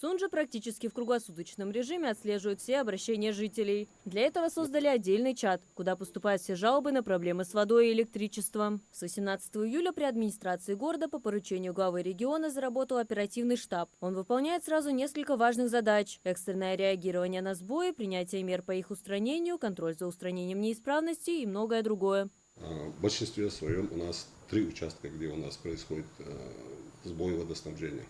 Сунжи практически в круглосуточном режиме отслеживают все обращения жителей. Для этого создали отдельный чат, куда поступают все жалобы на проблемы с водой и электричеством. С 18 июля при администрации города по поручению главы региона заработал оперативный штаб. Он выполняет сразу несколько важных задач: экстренное реагирование на сбои, принятие мер по их устранению, контроль за устранением неисправностей и многое другое. В большинстве своем у нас 3 участка, где у нас происходит сбой водоснабжения.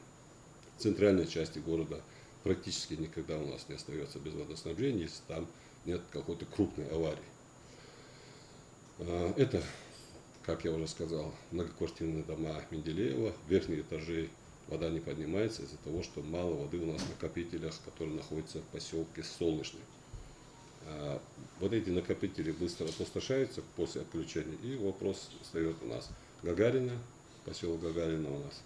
В центральной части города практически никогда у нас не остается без водоснабжения, если там нет какой-то крупной аварии. Это, как я уже сказал, многоквартирные дома Менделеева. В верхние этажи вода не поднимается из-за того, что мало воды у нас в накопителях, которые находятся в поселке Солнечный. Вот эти накопители быстро опустошаются после отключения, и вопрос встает у нас. Гагарина, поселок Гагарина у нас,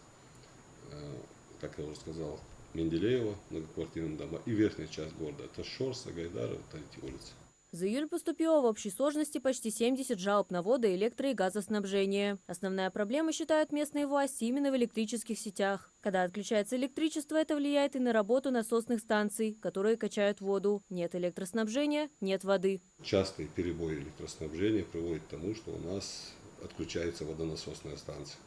как я уже сказал, Менделеева, многоквартирные дома, и верхняя часть города. Это Шорса, Гайдаров, вот эти улицы. За июль поступило в общей сложности почти 70 жалоб на водо-, электро- и газоснабжение. Основная проблема, считают местные власти, именно в электрических сетях. Когда отключается электричество, это влияет и на работу насосных станций, которые качают воду. Нет электроснабжения, нет воды. Частые перебои электроснабжения приводят к тому, что у нас отключается водонасосная станция.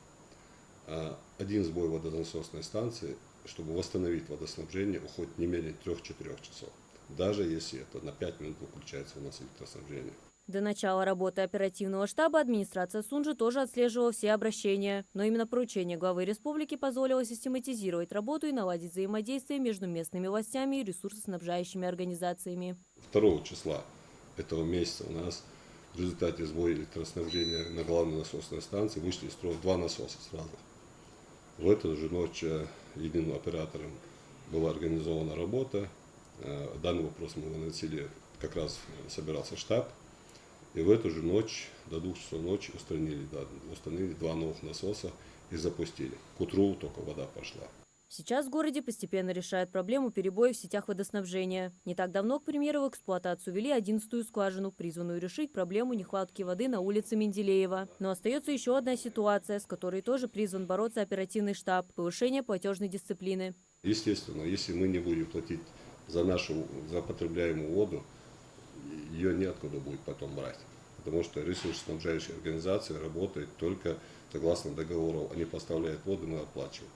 Один сбой водонасосной станции, чтобы восстановить водоснабжение, уходит не менее 3-4 часов. Даже если это на 5 минут выключается у нас электроснабжение. До начала работы оперативного штаба администрация Сунжи тоже отслеживала все обращения. Но именно поручение главы республики позволило систематизировать работу и наладить взаимодействие между местными властями и ресурсоснабжающими организациями. 2 числа этого месяца у нас в результате сбоя электроснабжения на главной насосной станции вышли из строя 2 насоса сразу. В эту же ночь единым оператором была организована работа. Данный вопрос мы выносили, как раз собирался штаб. И в эту же ночь, до 2 часов ночи, установили 2 новых насоса и запустили. К утру только вода пошла. Сейчас в городе постепенно решают проблему перебоев в сетях водоснабжения. Не так давно, к примеру, в эксплуатацию ввели 11-ю скважину, призванную решить проблему нехватки воды на улице Менделеева. Но остается еще одна ситуация, с которой тоже призван бороться оперативный штаб – повышение платежной дисциплины. Естественно, если мы не будем платить за потребляемую воду, ее неоткуда будет потом брать. Потому что ресурсоснабжающая организация работает только согласно договору. Они поставляют воду, мы оплачиваем.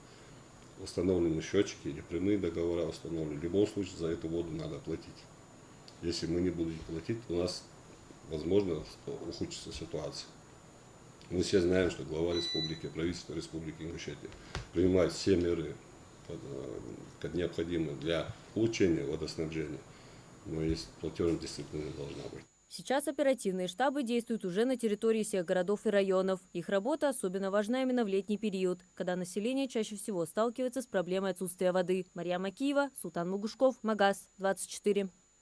Установлены счетчики или прямые договора установлены. В любом случае за эту воду надо платить. Если мы не будем платить, у нас, возможно, ухудшится ситуация. Мы все знаем, что глава республики, правительство республики Ингушетия принимает все меры, необходимые для улучшения водоснабжения. Но есть платежная дисциплина должна быть. Сейчас оперативные штабы действуют уже на территории всех городов и районов. Их работа особенно важна именно в летний период, когда население чаще всего сталкивается с проблемой отсутствия воды. Марьям Акиева, Султан Мугушков, Магаз, 24.